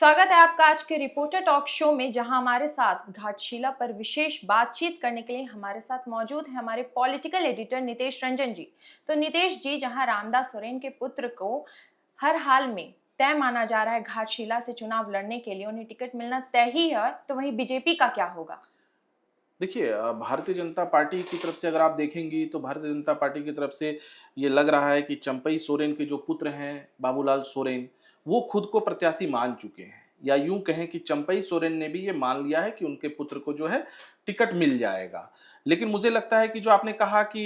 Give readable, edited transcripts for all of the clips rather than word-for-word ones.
स्वागत है आपका आज के रिपोर्टर टॉक शो में, जहां हमारे साथ घाटशिला पर विशेष बातचीत करने के लिए हमारे साथ मौजूद है हमारे पॉलिटिकल एडिटर नितेश रंजन जी। तो नितेश जी, जहां रामदास सोरेन के पुत्र को हर हाल में तय माना जा रहा है घाटशिला से चुनाव लड़ने के लिए, उन्हें टिकट मिलना तय ही है, तो वहीं बीजेपी का क्या होगा? देखिए भारतीय जनता पार्टी की तरफ से अगर आप देखेंगी तो भारतीय जनता पार्टी की तरफ से ये लग रहा है कि चंपई सोरेन के जो पुत्र हैं बाबूलाल सोरेन, वो खुद को प्रत्याशी मान चुके हैं, या यूं कहें कि चंपई सोरेन ने भी ये मान लिया है कि उनके पुत्र को जो है टिकट मिल जाएगा। लेकिन मुझे लगता है कि जो आपने कहा कि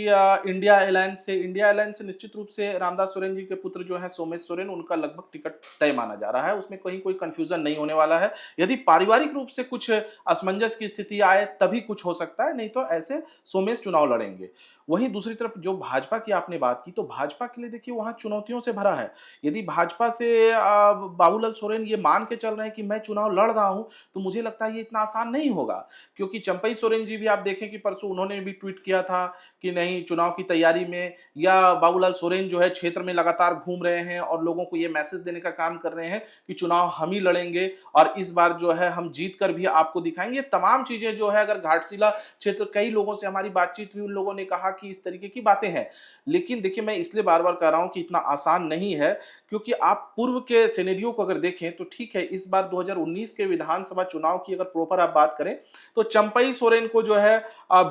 इंडिया अलायंस से निश्चित रूप से रामदास सोरेन जी के पुत्र जो हैं सोमेश सोरेन, उनका लगभग टिकट तय माना जा रहा है। उसमें कहीं कोई कंफ्यूजन नहीं होने वाला है। यदि पारिवारिक रूप से कुछ असमंजस की स्थिति आए तभी कुछ हो सकता है, नहीं तो ऐसे सोमेश चुनाव लड़ेंगे। वहीं दूसरी तरफ जो भाजपा की आपने बात की, तो भाजपा के लिए देखिए वहां चुनौतियों से भरा है। यदि भाजपा से बाबूलाल सोरेन ये मान के चल रहे हैं कि मैं चुनाव लड़ रहा हूं, तो मुझे लगता है ये इतना आसान नहीं होगा। क्योंकि चंपई सोरेन जी भी आप देखें कि परसों उन्होंने भी ट्वीट किया था कि नहीं, चुनाव की तैयारी में, या बाबूलाल सोरेन जो है क्षेत्र में लगातार घूम रहे हैं और लोगों को ये मैसेज देने का काम कर रहे हैं कि चुनाव हम ही लड़ेंगे और इस बार जो है हम जीत कर भी आपको दिखाएंगे। तमाम चीजें जो है, अगर घाटशिला क्षेत्र, कई लोगों से हमारी बातचीत हुई, उन लोगों ने कहा कि इस तरीके की बातें हैं। लेकिन देखिए, मैं इसलिए बार बार कह रहा हूं कि इतना आसान नहीं है, क्योंकि आप पूर्व के सिनेरियो को अगर देखें तो ठीक है, इस बार 2019 के विधानसभा चुनाव की अगर प्रॉपर आप बात करें तो चंपई सोरेन को जो है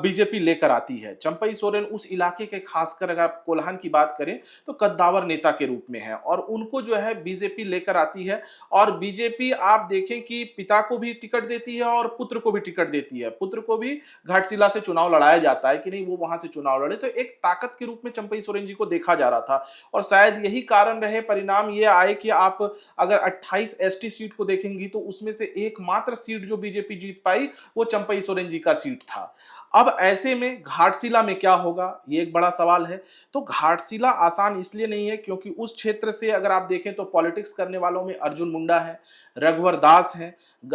बीजेपी लेकर आती है। चंपई सोरेन उस इलाके के, खासकर अगर आप कोल्हान की बात करें तो कद्दावर नेता के रूप में है, और उनको जो है बीजेपी लेकर आती है। और बीजेपी आप देखें कि पिता को भी टिकट देती है और पुत्र को भी टिकट देती है। पुत्र को भी घाटशिला से चुनाव लड़ाया जाता है कि नहीं, वो वहां से चुनाव लड़े। तो एक ताकत के रूप में चंपई सोरेन जी को देखा जा रहा था, और शायद यही कारण रहे, परिणाम ये आए कि आप अगर 28 एसटी सीट को देखेंगी तो उसमें से एकमात्र सीट जो बीजेपी जीत पाई वो चंपई सोरेन जी का सीट था। अब ऐसे में घाटशिला में क्या होगा, ये एक बड़ा सवाल है। तो घाटशिला आसान इसलिए नहीं है क्योंकि उस क्षेत्र से अगर आप देखें तो पॉलिटिक्स करने वालों में अर्जुन मुंडा है, रघुवर दास हैं।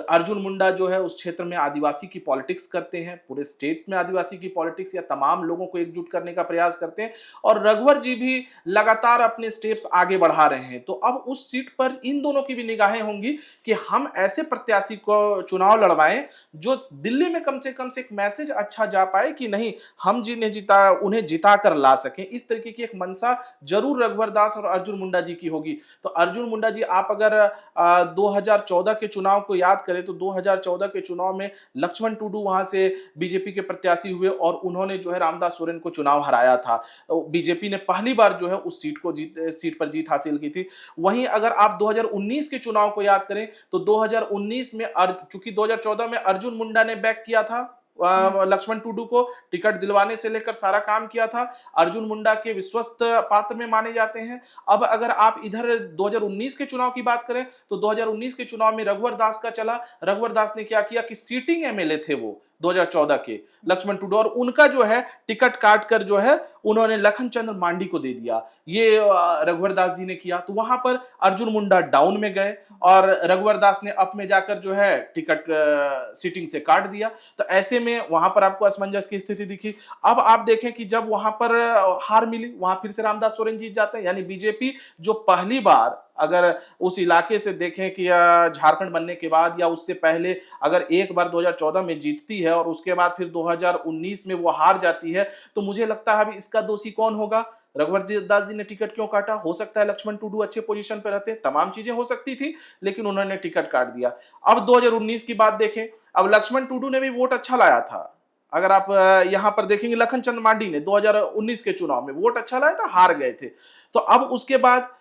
अर्जुन मुंडा जो है उस क्षेत्र में आदिवासी की पॉलिटिक्स करते हैं, पूरे स्टेट में आदिवासी की पॉलिटिक्स या तमाम लोगों को एकजुट करने का प्रयास करते हैं, और रघुवर जी भी लगातार अपने स्टेप्स आगे बढ़ा रहे हैं। तो अब उस सीट पर इन दोनों की भी निगाहें होंगी कि हम ऐसे प्रत्याशी को चुनाव लड़वाएं जो दिल्ली में कम से एक मैसेज अच्छा जा पाए कि नहीं, हम जिन्हें जिता उन्हें जिता कर ला सकें। इस तरीके की एक मंशा जरूर रघुवर दास और अर्जुन मुंडा जी की होगी। तो अर्जुन मुंडा जी, आप अगर 2014 के चुनाव को याद करें तो 2014 के चुनाव में लक्ष्मण टुडू वहां से बीजेपी के प्रत्याशी हुए और उन्होंने जो है रामदास सोरेन को चुनाव हराया था। बीजेपी ने पहली बार जो है उस सीट पर जीत हासिल की थी। वहीं अगर आप 2019 के चुनाव को याद करें तो 2019 में चूंकि 2014 में अर्जुन मुंडा ने बैक किया था लक्ष्मण टुडू को, टिकट दिलवाने से लेकर सारा काम किया था। अर्जुन मुंडा के विश्वस्त पात्र में माने जाते हैं। अब अगर आप इधर 2019 के चुनाव की बात करें तो 2019 के चुनाव में रघुवर दास का चला। रघुवर दास ने क्या किया कि सीटिंग एमएलए थे वो 2014 के लक्ष्मण टुडू, और उनका जो है टिकट काट कर जो है उन्होंने लखन चंद्र मांडी को दे दिया। ये रघुवर दास जी ने किया। तो वहां पर अर्जुन मुंडा डाउन में गए और रघुवर दास ने अप में जाकर जो है टिकट सीटिंग से काट दिया। तो ऐसे में वहां पर आपको असमंजस की स्थिति दिखी। अब आप देखें कि जब वहां पर हार मिली, वहां फिर से रामदास सोरेन जीत जाते हैं। यानी बीजेपी जो पहली बार, अगर उस इलाके से देखें कि झारखंड बनने के बाद या उससे पहले अगर एक बार 2014 में जीतती है और उसके बाद फिर 2019 में वो हार जाती है, तो मुझे लगता है अभी इसका दोषी कौन होगा? रघुवर दास जी ने टिकट क्यों काटा? हो सकता है लक्ष्मण टुडू अच्छे पोजीशन पर रहते, तमाम चीजें हो सकती थी, लेकिन उन्होंने टिकट काट दिया। अब 2019 की बात देखें, अब लक्ष्मण टुडू ने भी वोट अच्छा लाया था। अगर आप यहां पर देखेंगे, लखन चंद्र मांडी ने 2019 के चुनाव में वोट अच्छा लाया था, हार गए थे। तो अब उसके बाद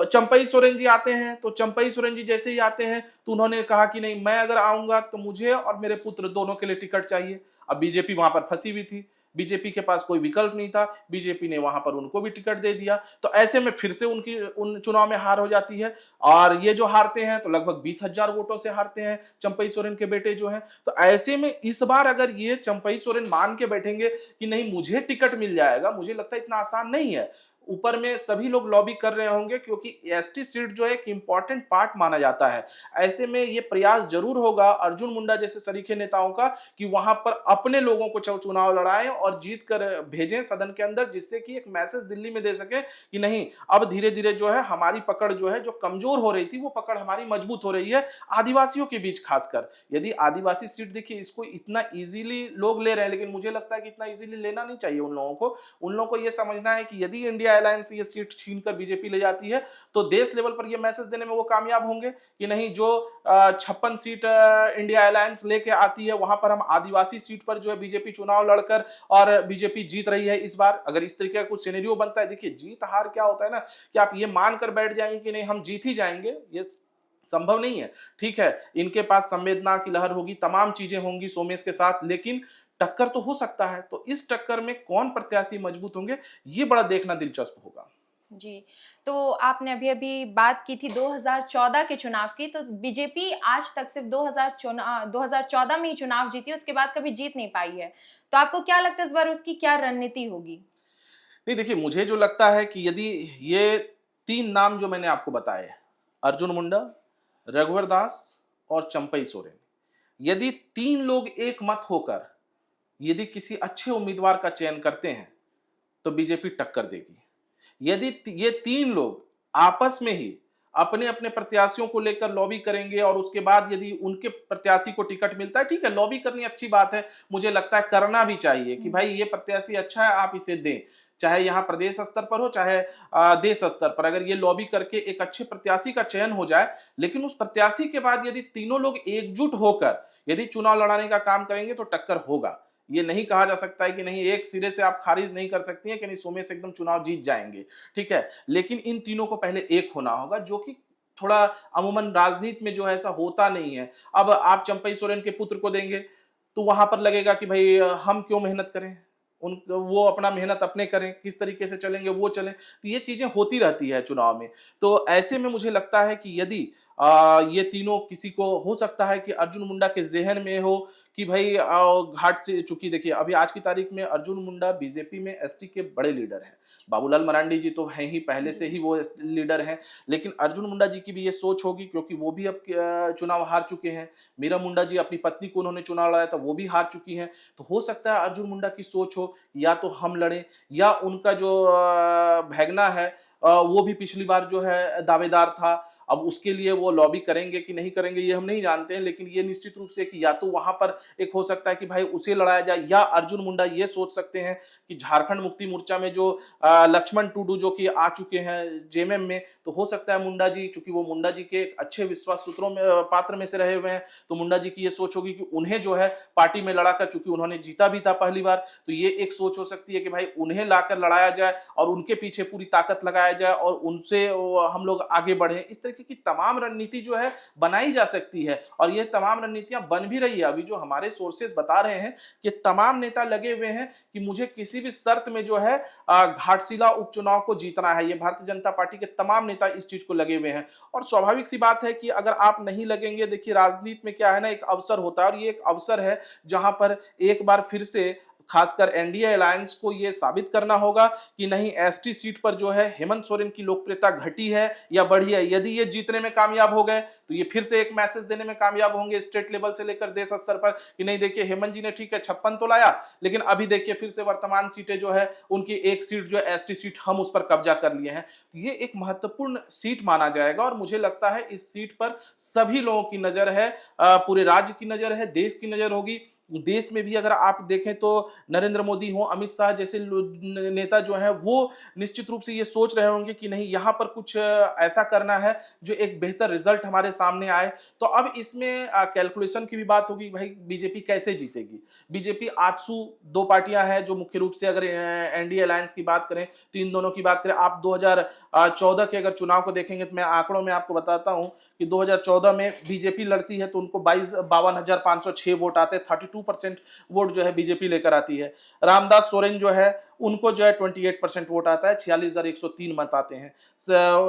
चंपई सोरेन जी आते हैं। तो चंपई सोरेन जी जैसे ही आते हैं तो उन्होंने कहा कि नहीं, मैं अगर आऊंगा तो मुझे और मेरे पुत्र दोनों के लिए टिकट चाहिए। अब बीजेपी वहां पर फंसी हुई थी, बीजेपी के पास कोई विकल्प नहीं था, बीजेपी ने वहां पर उनको भी टिकट दे दिया। तो ऐसे में फिर से उन चुनाव में हार हो जाती है, और ये जो हारते हैं तो लगभग 20,000 वोटों से हारते हैं चंपई सोरेन के बेटे जो हैं। तो ऐसे में इस बार अगर ये चंपई सोरेन मान के बैठेंगे कि नहीं, मुझे टिकट मिल जाएगा, मुझे लगता है इतना आसान नहीं है। ऊपर में सभी लोग लॉबी कर रहे होंगे, क्योंकि एसटी सीट जो है एक इंपॉर्टेंट पार्ट माना जाता है। ऐसे में ये प्रयास जरूर होगा अर्जुन मुंडा जैसे सरीखे नेताओं का कि वहां पर अपने लोगों को चुनाव लड़ाएं और जीत कर भेजें सदन के अंदर, जिससे कि एक मैसेज दिल्ली में दे सके कि नहीं, अब धीरे धीरे जो है हमारी पकड़ जो है, जो कमजोर हो रही थी वो पकड़ हमारी मजबूत हो रही है आदिवासियों के बीच खासकर। यदि आदिवासी सीट देखिए इसको इतना इजीली लोग ले रहे हैं, लेकिन मुझे लगता है कि इतना इजीली लेना नहीं चाहिए उन लोगों को। उन लोगों को यह समझना है कि यदि इंडिया अलायंस ये सीट छीन कर बीजेपी ले जाती है तो देश लेवल पर यह मैसेज देने में वो कामयाब होंगे कि नहीं, जो 56 सीट इंडिया अलायंस लेके आती है वहां पर हम आदिवासी सीट पर जो है बीजेपी चुनाव लड़कर और बीजेपी जीत रही है इस बार। अगर इस तरीके का कुछ सिनेरियो बनता है, देखिए जीत हार क्या होता है ना, कि आप ये मानकर बैठ जाएंगे कि नहीं हम जीत ही जाएंगे, ये संभव नहीं है। ठीक है, इनके पास संवेदना की लहर होगी, तमाम चीजें होंगी सोमेश के साथ, लेकिन टक्कर तो हो सकता है। तो इस टक्कर में कौन प्रत्याशी मजबूत होंगे, ये बड़ा देखना दिलचस्प होगा। जी, तो आपने अभी-अभी बात की थी 2014 के चुनाव की, तो बीजेपी आज तक सिर्फ़ 2014 में ही चुनाव जीती है, उसके बाद कभी जीत नहीं पाई है। तो आपको क्या लगता है इस बार उसकी क्या रणनीति होगी? नहीं देखिए, मुझे जो लगता है कि यदि ये 3 नाम जो मैंने आपको बताए, अर्जुन मुंडा, रघुवर दास और चंपई सोरेन, यदि 3 लोग एक मत होकर यदि किसी अच्छे उम्मीदवार का चयन करते हैं, तो बीजेपी टक्कर देगी। यदि ये 3 लोग आपस में ही अपने-अपने प्रत्याशियों को लेकर लॉबी करेंगे और उसके बाद यदि उनके प्रत्याशी को टिकट मिलता है, ठीक है, लॉबी करनी अच्छी बात है, मुझे लगता है करना भी चाहिए कि हुँ। भाई ये प्रत्याशी अच्छा है, आप इसे दें। चाहे यहाँ प्रदेश स्तर पर हो, चाहे देश स्तर पर, अगर ये लॉबी करके एक अच्छे प्रत्याशी का चयन हो जाए, लेकिन उस प्रत्याशी के बाद यदि तीनों लोग एकजुट होकर यदि चुनाव लड़ाने का काम करेंगे तो टक्कर होगा। ये नहीं कहा जा सकता है कि नहीं, एक सिरे से आप खारिज नहीं कर सकती हैं कि नहीं सोमेश एकदम चुनाव जीत जाएंगे, ठीक है, लेकिन इन तीनों को पहले एक होना होगा, जो कि थोड़ा अमूमन राजनीति में जो है ऐसा होता नहीं है। अब आप चंपई सोरेन के पुत्र को देंगे तो वहां पर लगेगा कि भाई हम क्यों मेहनत करें, उन वो अपना मेहनत अपने करें, किस तरीके से चलेंगे वो चलें, तो ये चीजें होती रहती है चुनाव में। तो ऐसे में मुझे लगता है कि यदि ये तीनों किसी को हो सकता है कि अर्जुन मुंडा के ज़हन में हो कि भाई घाट से, चूंकि देखिए अभी आज की तारीख में अर्जुन मुंडा बीजेपी में एसटी के बड़े लीडर हैं। बाबूलाल मरांडी जी तो हैं ही, पहले से जी। ही वो लीडर हैं, लेकिन अर्जुन मुंडा जी की भी ये सोच होगी, क्योंकि वो भी अब चुनाव हार चुके हैं। मीरा मुंडा जी अपनी पत्नी को उन्होंने चुनाव लड़ाया था, वो भी हार चुकी हैं। तो हो सकता है अर्जुन मुंडा की सोच हो या तो हम लड़ें, या उनका जो भैगना है वो भी पिछली बार जो है दावेदार था। अब उसके लिए वो लॉबी करेंगे कि नहीं करेंगे ये हम नहीं जानते हैं, लेकिन ये निश्चित रूप से कि या तो वहां पर एक हो सकता है कि भाई उसे लड़ाया जाए, या अर्जुन मुंडा ये सोच सकते हैं कि झारखंड मुक्ति मोर्चा में जो लक्ष्मण टुडू जो कि आ चुके हैं जेएमएम में, तो हो सकता है मुंडा जी, चूंकि वो मुंडा जी के एक अच्छे विश्वास सूत्रों में पात्र में से रहे हुए हैं, तो मुंडा जी की ये सोच होगी कि उन्हें जो है पार्टी में लड़ाकर, चूंकि उन्होंने जीता भी था पहली बार, तो ये एक सोच हो सकती है कि भाई उन्हें लाकर लड़ाया जाए और उनके पीछे पूरी ताकत लगाया जाए और उनसे हम लोग आगे बढ़े। इस तरीके की तमाम रणनीति जो है बनाई जा सकती है, और ये तमाम रणनीतियां बन भी रही है। अभी जो हमारे सोर्सेज बता रहे हैं कि तमाम नेता लगे हुए हैं कि मुझे किसी भी शर्त में जो है घाटशिला उपचुनाव को जीतना है। ये भारतीय जनता पार्टी के तमाम नेता इस चीज को लगे हुए हैं, और स्वाभाविक सी बात है कि अगर आप नहीं लगेंगे, देखिए राजनीति में क्या है ना, एक अवसर होता है, और ये एक अवसर है जहां पर एक बार फिर से खासकर एनडीए अलायंस को यह साबित करना होगा कि नहीं, एसटी सीट पर जो है हेमंत सोरेन की लोकप्रियता घटी है या बढ़ी है। यदि ये जीतने में कामयाब हो गए तो ये फिर से एक मैसेज देने में कामयाब होंगे स्टेट लेवल से लेकर देश स्तर पर कि नहीं, देखिए हेमंत जी ने ठीक है 56 तो लाया, लेकिन अभी देखिए फिर से वर्तमान सीटें जो है उनकी एक सीट जो है एसटी सीट हम उस पर कब्जा कर लिए हैं। तो ये एक महत्वपूर्ण सीट माना जाएगा, और मुझे लगता है इस सीट पर सभी लोगों की नजर है, पूरे राज्य की नजर है, देश की नजर होगी। देश में भी अगर आप देखें तो नरेंद्र मोदी हो, अमित शाह जैसे नेता जो हैं वो निश्चित रूप से ये सोच रहे होंगे कि नहीं, यहाँ पर कुछ ऐसा करना है जो एक बेहतर रिजल्ट हमारे सामने आए। तो अब इसमें कैलकुलेशन की भी बात होगी, भाई बीजेपी कैसे जीतेगी। बीजेपी आजसू दो पार्टियां हैं जो मुख्य रूप से, अगर एनडीए अलायंस की बात करें तो इन दोनों की बात करें, आप 2014 के अगर चुनाव को देखेंगे तो मैं आंकड़ों में आपको बताता हूं कि 2014 में बीजेपी लड़ती है तो उनको 52,506 वोट आते हैं, 32% वोट जो है बीजेपी लेकर आती है। रामदास सोरेन जो है उनको जो है 28% वोट आता है, 46,103 मत आते हैं।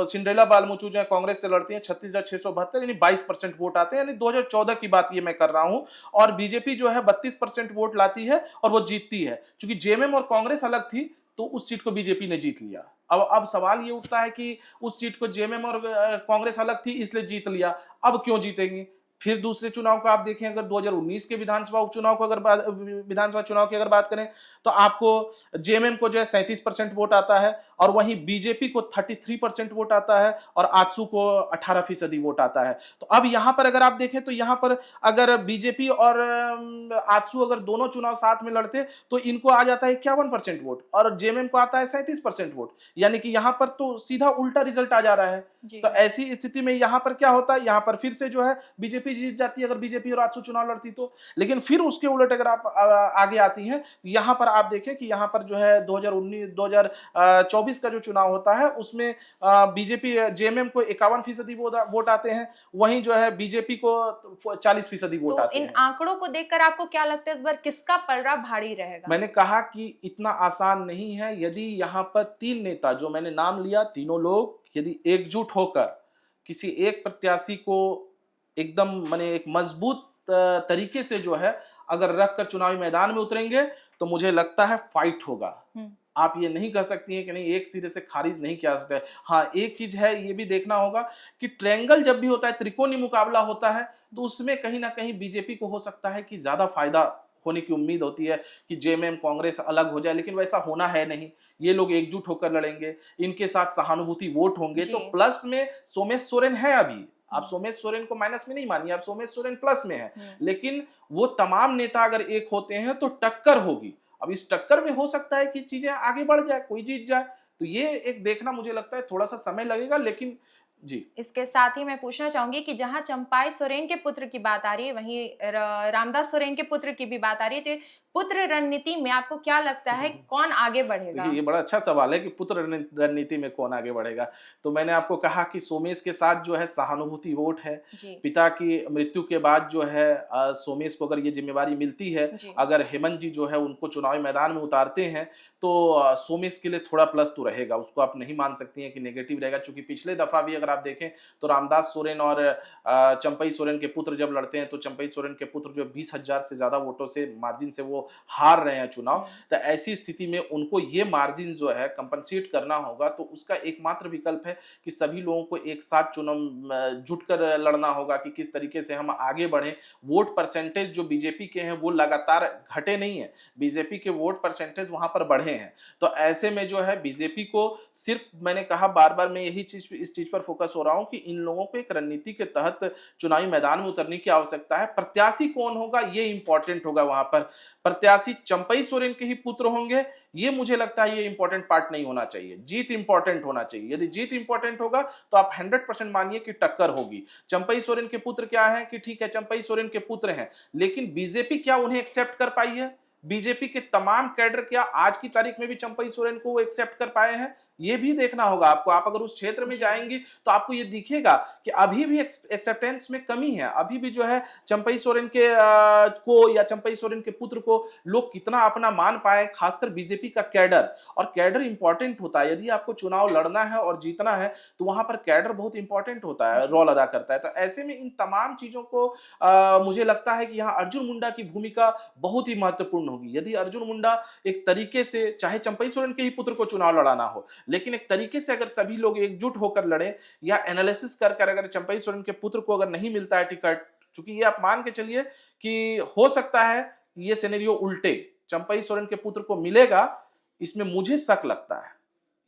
सिंड्रेला बालमुचू जो है कांग्रेस से लड़ती है, 36,672 यानी 22% वोट आते हैं, यानी 2014 की बात ये मैं कर रहा हूं। और बीजेपी जो है 32% वोट लाती है और वो जीतती है। चूंकि जेएमएम और कांग्रेस अलग थी तो उस सीट को बीजेपी ने जीत लिया। अब सवाल ये उठता है कि उस सीट को जेएमएम और कांग्रेस अलग थी इसलिए जीत लिया, अब क्यों जीतेंगे? फिर दूसरे चुनाव को आप देखें, अगर 2019 के विधानसभा उपचुनाव को अगर विधानसभा चुनाव की अगर बात करें, तो आपको जेएमएम को जो है 37% वोट आता है, और वहीं बीजेपी को 33% वोट आता है, और आजसू को 18% वोट आता है। तो अब यहाँ पर अगर आप देखें, तो यहाँ पर अगर बीजेपी और आजसू अगर दोनों चुनाव साथ में लड़ते तो इनको आ जाता है 51% वोट, और जेएमएम को आता है 37% वोट। यानी कि यहाँ पर तो सीधा उल्टा रिजल्ट आ जा रहा है। तो ऐसी स्थिति में यहाँ पर क्या होता है, यहाँ पर फिर से जो है बीजेपी जीत जाती है अगर बीजेपी और आजसू चुनाव लड़ती तो। लेकिन फिर उसके उलट अगर आप आगे आती हैं, यहाँ पर आप देखें कि यहाँ पर जो है 2024 का जो चुनाव होता है उसमें बीजेपी जेएमएम को 51% वोट आते हैं, वहीं जो है बीजेपी को 40% वोट आते हैं। इन आंकड़ों को देखकर आपको क्या लगता है इस बार किसका पलड़ा भारी रहेगा? मैंने कहा कि इतना आसान नहीं है। यदि यहाँ पर 3 नेता जो मैंने नाम लिया, तीनों लोग यदि एकजुट होकर किसी एक प्रत्याशी को एकदम माने एक मजबूत तरीके से जो है अगर रख कर चुनावी मैदान में उतरेंगे, तो मुझे लगता है फाइट होगा। आप ये नहीं कह सकती हैं कि नहीं, एक सिरे से खारिज नहीं किया सकता है। हाँ, एक चीज है, ये भी देखना होगा कि ट्रायंगल जब भी होता है, त्रिकोणीय मुकाबला होता है, तो उसमें कहीं ना कहीं बीजेपी को हो सकता है कि ज्यादा फायदा होने की उम्मीद होती है कि जेएमएम कांग्रेस अलग हो जाए, लेकिन वैसा होना है नहीं। ये लोग एकजुट होकर लड़ेंगे, इनके साथ सहानुभूति वोट होंगे। तो प्लस में सोमेश सोरेन है। अभी आप सोमेश सोरेन को माइनस में नहीं मानिए, आप सोमेश सोरेन प्लस में है, लेकिन वो तमाम नेता अगर एक होते हैं तो टक्कर होगी। अब इस टक्कर में हो सकता है कि चीजें आगे बढ़ जाए, कोई जीत जाए। तो ये एक देखना मुझे लगता है थोड़ा सा समय लगेगा, लेकिन जी। इसके साथ ही मैं पूछना चाहूंगी कि जहां चंपाई सोरेन के पुत्र की बात आ रही है, वहीं रामदास सोरेन के पुत्र की भी बात आ रही है, तो पुत्र रणनीति में आपको क्या लगता है कौन आगे बढ़ेगा? देखिए, ये बड़ा अच्छा सवाल है कि पुत्र रणनीति में कौन आगे बढ़ेगा। तो मैंने आपको कहा कि सोमेश के साथ जो है सहानुभूति वोट है। पिता की मृत्यु के बाद जो है सोमेश को अगर ये जिम्मेवारी मिलती है, अगर हेमंत जी जो है उनको चुनावी मैदान में उतारते हैं, तो सोमेश के लिए थोड़ा प्लस तो रहेगा। उसको आप नहीं मान सकती हैं कि नेगेटिव रहेगा, क्योंकि पिछले दफा भी अगर आप देखें तो रामदास सोरेन और चंपई सोरेन के पुत्र जब लड़ते हैं, तो चंपई सोरेन के पुत्र जो 20,000 से ज्यादा वोटों से मार्जिन से वो हार रहे हैं चुनाव। तो ऐसी स्थिति में उनको ये मार्जिन जो है कंपनसेट करना होगा। तो उसका एकमात्र विकल्प है कि सभी लोगों को एक साथ चुनाव जुटकर लड़ना होगा कि किस तरीके से हम आगे बढ़ें। वोट परसेंटेज जो बीजेपी के हैं वो लगातार घटे नहीं है, बीजेपी के वोट परसेंटेज वहां पर बढ़े हैं। तो ऐसे में जो है बीजेपी को सिर्फ, मैंने कहा बार बार, मैं यही चीज इस चीज पर फोकस हो रहा हूं कि इन लोगों को एक रणनीति के तहत चुनावी मैदान में उतरने की आवश्यकता है। प्रत्याशी कौन होगा ये इंपॉर्टेंट होगा। वहां पर प्रत्याशी चंपई सोरेन के ही पुत्र होंगे, ये मुझे लगता है ये इंपॉर्टेंट पार्ट नहीं होना चाहिए। जीत इंपॉर्टेंट होना चाहिए। यदि जीत इंपॉर्टेंट होगा तो आप 100% मानिए कि टक्कर होगी। चंपई सोरेन के पुत्र क्या है कि ठीक है, चंपई सोरेन के पुत्र हैं, लेकिन बीजेपी क्या उन्हें एक्सेप्ट कर पाई है? बीजेपी के तमाम कैडर क्या आज की तारीख में भी चंपई सोरेन को एक्सेप्ट कर पाए हैं? ये भी देखना होगा आपको। आप अगर उस क्षेत्र में जाएंगी तो आपको ये दिखेगा कि अभी भी एक्सेप्टेंस में कमी है। अभी भी जो है चंपई सोरेन के को या चंपई सोरेन के पुत्र को लोग कितना अपना मान पाए, खासकर बीजेपी का कैडर। और कैडर इंपॉर्टेंट होता है। यदि आपको चुनाव लड़ना है और जीतना है तो वहां पर कैडर बहुत इंपॉर्टेंट होता है, रोल अदा करता है। तो ऐसे में इन तमाम चीजों को मुझे लगता है कि यहाँ अर्जुन मुंडा की भूमिका बहुत ही महत्वपूर्ण होगी। यदि अर्जुन मुंडा एक तरीके से, चाहे चंपई सोरेन के ही पुत्र को चुनाव लड़ाना हो, लेकिन एक तरीके से अगर सभी लोग एकजुट होकर लड़े या एनालिसिस कर कर अगर चंपई सोरेन के पुत्र को अगर नहीं मिलता है टिकट, चूंकि ये आप मान के चलिए कि हो सकता है ये सिनेरियो उल्टे चंपई सोरेन के पुत्र को मिलेगा, इसमें मुझे शक लगता है।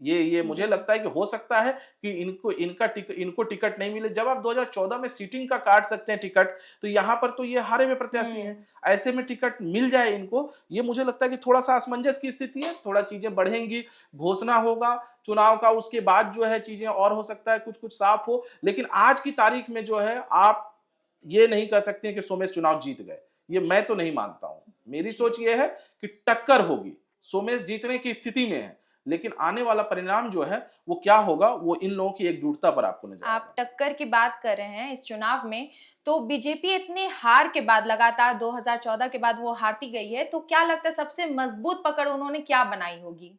ये मुझे लगता है कि हो सकता है कि इनको टिकट नहीं मिले। जब आप 2014 में सीटिंग का काट सकते हैं टिकट, तो यहाँ पर तो ये हारे हुए प्रत्याशी हैं। ऐसे में टिकट मिल जाए इनको, ये मुझे लगता है कि थोड़ा सा असमंजस की स्थिति है। थोड़ा चीजें बढ़ेंगी, घोषणा होगा चुनाव का, उसके बाद जो है चीजें और हो सकता है कुछ कुछ साफ हो। लेकिन आज की तारीख में जो है आप ये नहीं कह सकते हैं कि सोमेश चुनाव जीत गए। ये मैं तो नहीं मानता हूं। मेरी सोच ये है कि टक्कर होगी, सोमेश जीतने की स्थिति में है, लेकिन आने वाला परिणाम जो है वो क्या होगा वो इन लोगों की एकजुटता पर आपको नजर आएगा। आप टक्कर की बात कर रहे हैं इस चुनाव में, तो बीजेपी इतनी हार के बाद, लगातार 2014 के बाद वो हारती गई है, तो क्या लगता है सबसे मजबूत पकड़ उन्होंने क्या बनाई होगी?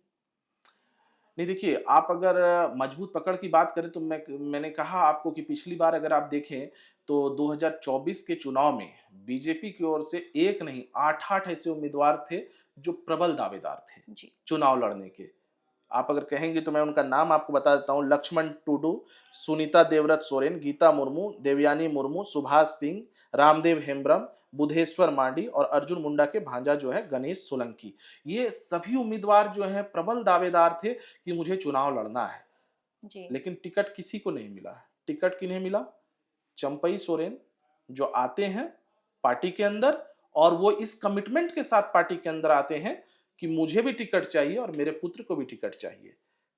नहीं, देखिए, आप अगर मजबूत पकड़ की बात करें तो मैंने कहा आपको कि पिछली बार अगर आप देखें तो 2024 के चुनाव में बीजेपी की ओर से एक नहीं 8-8 ऐसे उम्मीदवार थे जो प्रबल दावेदार थे चुनाव लड़ने के। आप अगर कहेंगे तो मैं उनका नाम आपको बता देता हूँ। लक्ष्मण टुडू, सुनीता देवव्रत सोरेन, गीता मुर्मू, देवयानी मुर्मू, सुभाष सिंह, रामदेव हेम्ब्रम, बुधेश्वर मांडी और अर्जुन मुंडा के भांजा जो है गणेश सोलंकी। ये सभी उम्मीदवार जो हैं प्रबल दावेदार थे कि मुझे चुनाव लड़ना है, जी। लेकिन टिकट किसी को नहीं मिला है। टिकट किन्हें मिला? चंपई सोरेन, जो आते हैं पार्टी के अंदर और वो इस कमिटमेंट के साथ पार्टी के अंदर आते हैं कि मुझे भी टिकट चाहिए और मेरे पुत्र को भी टिकट चाहिए।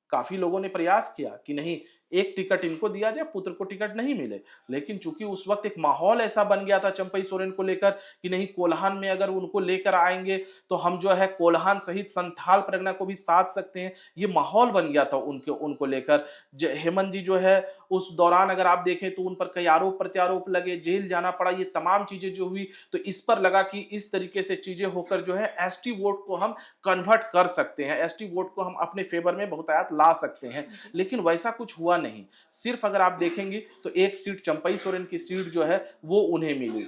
काफ़ी लोगों ने प्रयास किया कि नहीं, एक टिकट इनको दिया जाए, पुत्र को टिकट नहीं मिले। लेकिन चूंकि उस वक्त एक माहौल ऐसा बन गया था चंपई सोरेन को लेकर कि नहीं, कोल्हान में अगर उनको लेकर आएंगे तो हम जो है कोल्हान सहित संथाल परगना को भी साध सकते हैं। ये माहौल बन गया था उनके उनको लेकर। हेमंत जी जो है उस दौरान अगर आप देखें तो उन पर कई आरोप प्रत्यारोप लगे, जेल जाना पड़ा, ये तमाम चीजें जो हुई, तो इस पर लगा कि इस तरीके से चीजें होकर जो है एसटी वोट को हम कन्वर्ट कर सकते हैं, एसटी वोट को हम अपने फेवर में बहुतायत ला सकते हैं। जी। लेकिन वैसा कुछ हुआ नहीं। सिर्फ अगर आप देखेंगे तो एक सीट चंपई सोरेन की सीट जो है वो उन्हें मिली।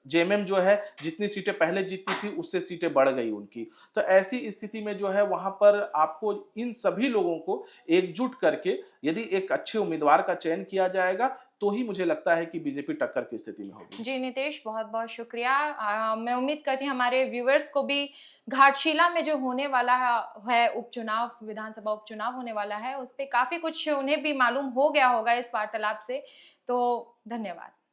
जेएमएम जो है जितनी सीटें पहले जीती थी उससे सीटें बढ़ गई उनकी। तो ऐसी स्थिति में जो है वहां पर आपको इन सभी लोगों को एकजुट करके यदि एक अच्छे उम्मीदवार का चयन किया जाएगा तो ही मुझे लगता है कि बीजेपी टक्कर की स्थिति में होगी। जी नितेश, बहुत-बहुत शुक्रिया। मैं उम्मीद करती हूँ हमारे व्यूअर्स को भी घाटशिला में जो होने वाला है उपचुनाव, विधानसभा उपचुनाव होने वाला है, उस पे काफ़ी कुछ उन्हें भी मालूम हो गया होगा इस वार्तालाप से। तो धन्यवाद।